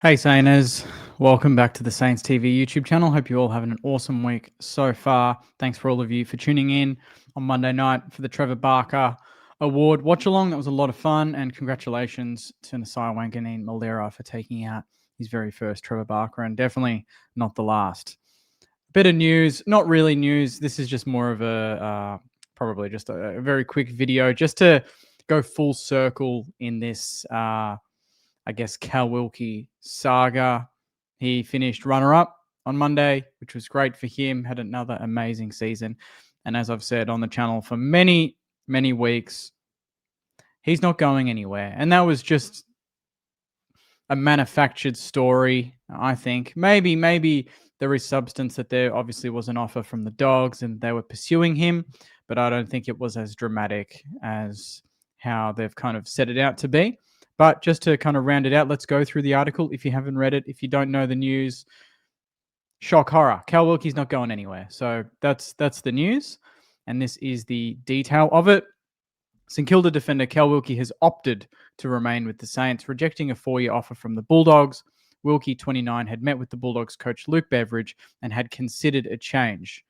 Hey Sainers, welcome back to the Saints TV YouTube channel. Hope you all having an awesome week so far. Thanks for all of you for tuning in on Monday night for the Trevor Barker Award watch along. That was a lot of fun, and congratulations to Nasai Wanganeen Malera for taking out his very first Trevor Barker, and definitely not the last. Bit of news, not really news. This is just more of a probably just a very quick video just to go full circle in this. I guess, Cal Wilkie saga. He finished runner-up on Monday, which was great for him, had another amazing season. And as I've said on the channel for many, many weeks, he's not going anywhere. And that was just a manufactured story, I think. Maybe there is substance that there obviously was an offer from the Dogs and they were pursuing him, but I don't think it was as dramatic as how they've kind of set it out to be. But just to kind of round it out, let's go through the article. If you haven't read it, if you don't know the news, shock horror. Cal Wilkie's not going anywhere. So that's the news. And this is the detail of it. St Kilda defender Cal Wilkie has opted to remain with the Saints, rejecting a 4-year offer from the Bulldogs. Wilkie, 29, had met with the Bulldogs coach Luke Beveridge and had considered a change.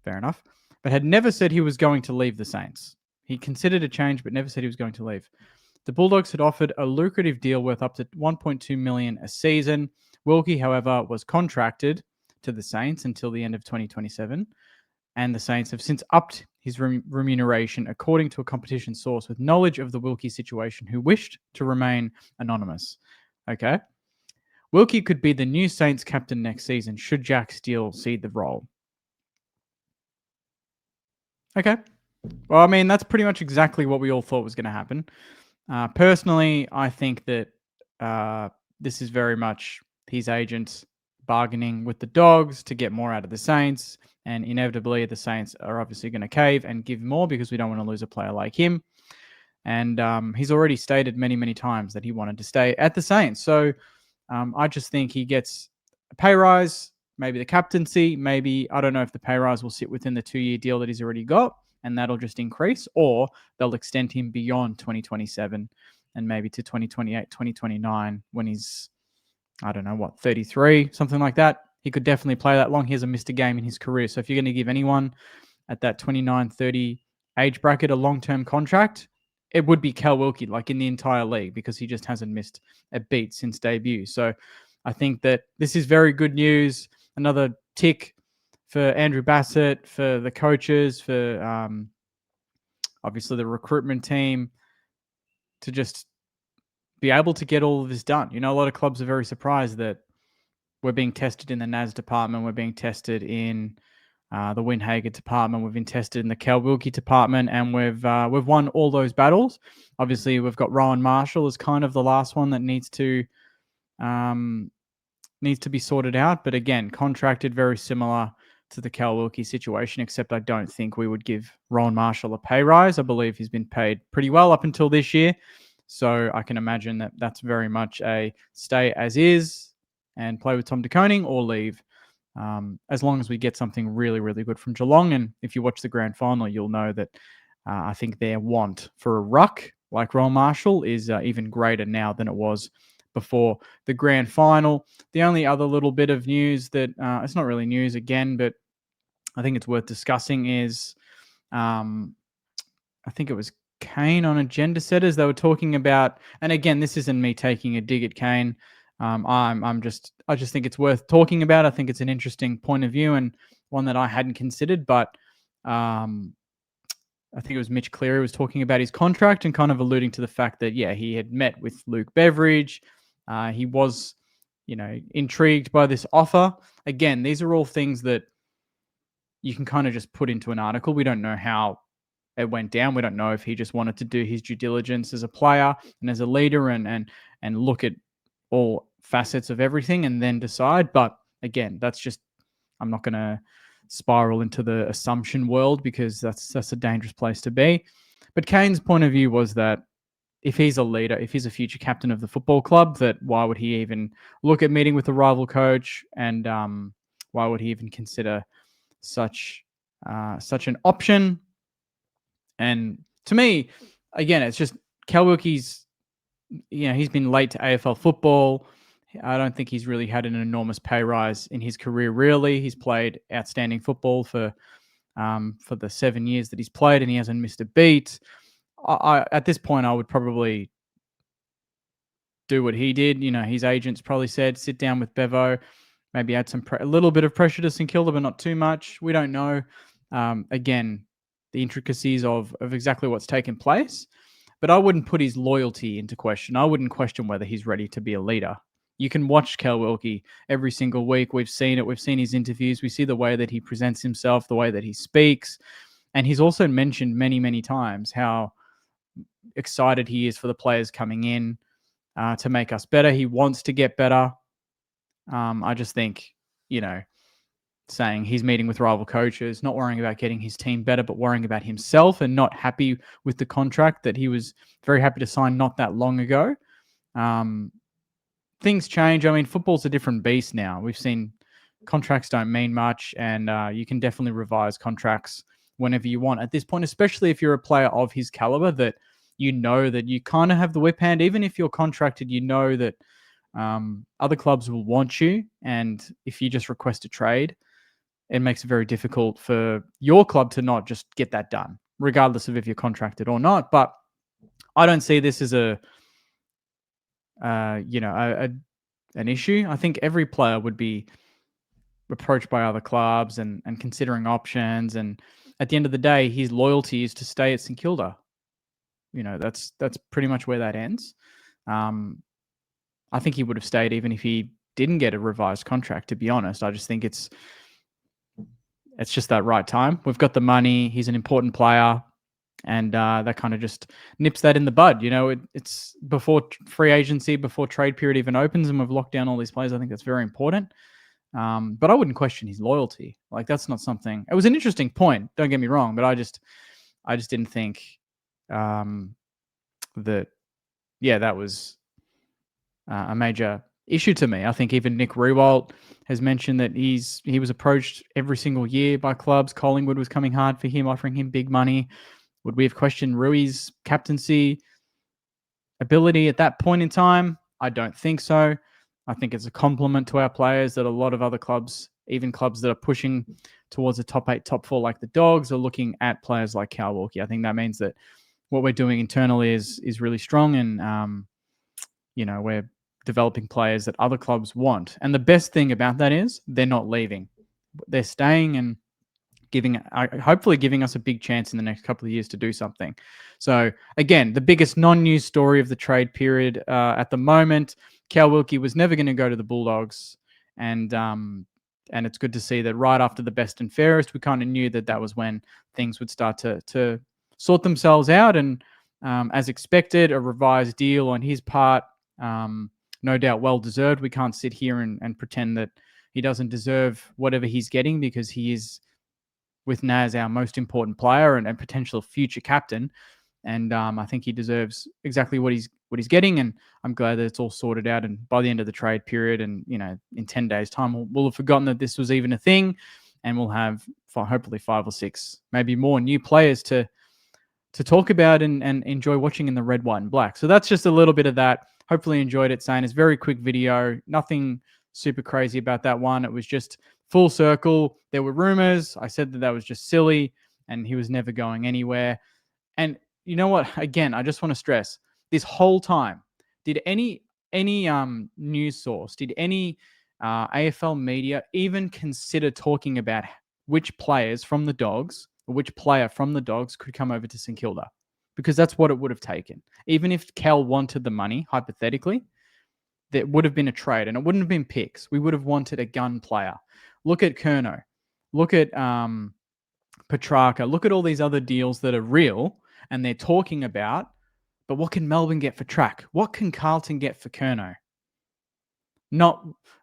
Fair enough. But had never said he was going to leave the Saints. He considered a change but never said he was going to leave. The Bulldogs had offered a lucrative deal worth up to $1.2 million a season. Wilkie, however, was contracted to the Saints until the end of 2027, and the Saints have since upped his remuneration, according to a competition source with knowledge of the Wilkie situation who wished to remain anonymous. Okay. Wilkie could be the new Saints captain next season should Jack Steele cede the role. Okay. Well, I mean, that's pretty much exactly what we all thought was going to happen. Personally, I think that this is very much his agents bargaining with the Dogs to get more out of the Saints. And inevitably, the Saints are obviously going to cave and give more because we don't want to lose a player like him. And he's already stated many, many times that he wanted to stay at the Saints. So I just think he gets a pay rise, maybe the captaincy, maybe, I don't know if the pay rise will sit within the 2-year deal that he's already got, and that'll just increase, or they'll extend him beyond 2027 and maybe to 2028, 2029 when he's, I don't know, 33, something like that. He could definitely play that long. He hasn't missed a game in his career. So if you're going to give anyone at that 29, 30 age bracket a long-term contract, it would be Cal Wilkie, like in the entire league, because he just hasn't missed a beat since debut. So I think that this is very good news. Another tick for Andrew Bassett, for the coaches, for obviously the recruitment team to just be able to get all of this done. You know, a lot of clubs are very surprised that we're being tested in the NAS department. We're being tested in the Windhager department. We've been tested in the Cal Wilkie department, and we've won all those battles. Obviously, we've got Rowan Marshall as kind of the last one that needs to be sorted out. But again, contracted very similar to the Cal Wilkie situation, except I don't think we would give Rowan Marshall a pay rise. I believe he's been paid pretty well up until this year. So I can imagine that that's very much a stay as is and play with Tom De Koning or leave. As long as we get something really, really good from Geelong. And if you watch the grand final, you'll know that I think their want for a ruck like Rowan Marshall is even greater now than it was before the grand final. The only other little bit of news that it's not really news again, but I think it's worth discussing is I think it was Kane on Agenda Setters. They were talking about, and again, this isn't me taking a dig at Kane. I just think it's worth talking about. I think it's an interesting point of view and one that I hadn't considered. But I think it was Mitch Cleary was talking about his contract and kind of alluding to the fact that he had met with Luke Beveridge. He was, intrigued by this offer. Again, these are all things that you can kind of just put into an article. We don't know how it went down. We don't know if he just wanted to do his due diligence as a player and as a leader and look at all facets of everything and then decide. But again, that's just, I'm not going to spiral into the assumption world because that's a dangerous place to be. But Kane's point of view was that if he's a leader, if he's a future captain of the football club, that why would he even look at meeting with a rival coach, and why would he even consider such an option? And to me, again, it's just Cal Wilkie's, he's been late to AFL football. I don't think he's really had an enormous pay rise in his career. Really, he's played outstanding football for the 7 years that he's played, and he hasn't missed a beat. At this point, I would probably do what he did. His agents probably said, sit down with Bevo, maybe add a little bit of pressure to St Kilda, but not too much. We don't know. Again, the intricacies of exactly what's taken place, but I wouldn't put his loyalty into question. I wouldn't question whether he's ready to be a leader. You can watch Cal Wilkie every single week. We've seen it. We've seen his interviews. We see the way that he presents himself, the way that he speaks. And he's also mentioned many, many times how excited he is for the players coming in to make us better. He wants to get better. I just think, saying he's meeting with rival coaches, not worrying about getting his team better, but worrying about himself and not happy with the contract that he was very happy to sign not that long ago. Things change. I mean, football's a different beast now. We've seen contracts don't mean much, and you can definitely revise contracts whenever you want at this point, especially if you're a player of his caliber that you know that you kind of have the whip hand. Even if you're contracted, you know that other clubs will want you, and if you just request a trade, it makes it very difficult for your club to not just get that done, regardless of if you're contracted or not. But I don't see this as an issue. I think every player would be approached by other clubs and considering options. And at the end of the day, his loyalty is to stay at St Kilda. That's pretty much where that ends. I think he would have stayed even if he didn't get a revised contract, to be honest. I just think it's just that right time. We've got the money. He's an important player. And that kind of just nips that in the bud. It's before free agency, before trade period even opens, and we've locked down all these players. I think that's very important. But I wouldn't question his loyalty. Like, that's not something. It was an interesting point. Don't get me wrong, but I just didn't think that was a major issue to me. I think even Nick Riewoldt has mentioned that he was approached every single year by clubs. Collingwood was coming hard for him, offering him big money. Would we have questioned Rui's captaincy ability at that point in time? I don't think so. I think it's a compliment to our players that a lot of other clubs, even clubs that are pushing towards a top 8, top 4 like the Dogs, are looking at players like Cal Wilkie. I think that means that what we're doing internally is really strong, and we're developing players that other clubs want. And the best thing about that is they're not leaving. They're staying and hopefully giving us a big chance in the next couple of years to do something. So again, the biggest non-news story of the trade period at the moment, Cal Wilkie was never going to go to the Bulldogs, and it's good to see that right after the best and fairest, we kind of knew that was when things would start to sort themselves out, and as expected, a revised deal on his part, no doubt well deserved. We can't sit here and pretend that he doesn't deserve whatever he's getting, because he is, with Naz, our most important player and potential future captain. And I think he deserves exactly what he's getting. And I'm glad that it's all sorted out. And by the end of the trade period, and in 10 days' time, we'll have forgotten that this was even a thing, and we'll have hopefully 5 or 6, maybe more new players to talk about and enjoy watching in the red, white, and black. So that's just a little bit of that. Hopefully you enjoyed it, Saying. It's a very quick video. Nothing super crazy about that one. It was just full circle. There were rumors. I said that was just silly, and he was never going anywhere. And you know what? Again, I just want to stress, this whole time, did any news source, did any AFL media even consider talking about which players from the Dogs, or which player from the Dogs could come over to St Kilda? Because that's what it would have taken. Even if Cal wanted the money, hypothetically, there would have been a trade, and it wouldn't have been picks. We would have wanted a gun player. Look at Curnow. Look at Petrarca. Look at all these other deals that are real and they're talking about. But what can Melbourne get for Track? What can Carlton get for Curnow?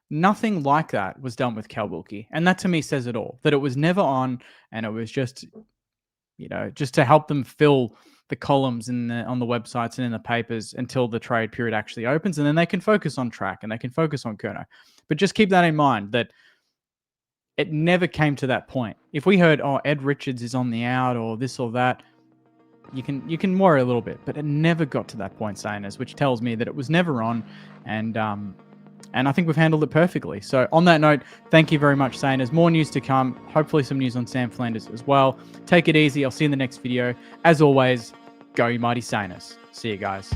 Nothing like that was done with Cal Wilkie. And that to me says it all. That it was never on, and it was just, just to help them fill the columns on the websites and in the papers until the trade period actually opens, and then they can focus on Track and they can focus on Curnow. But just keep that in mind, that it never came to that point. If we heard, Ed Richards is on the out or this or that, you can worry a little bit, but it never got to that point, Sayers, which tells me that it was never on, and And I think we've handled it perfectly. So on that note, thank you very much, Saners. More news to come. Hopefully some news on Sam Flanders as well. Take it easy. I'll see you in the next video. As always, go you mighty Saners. See you guys.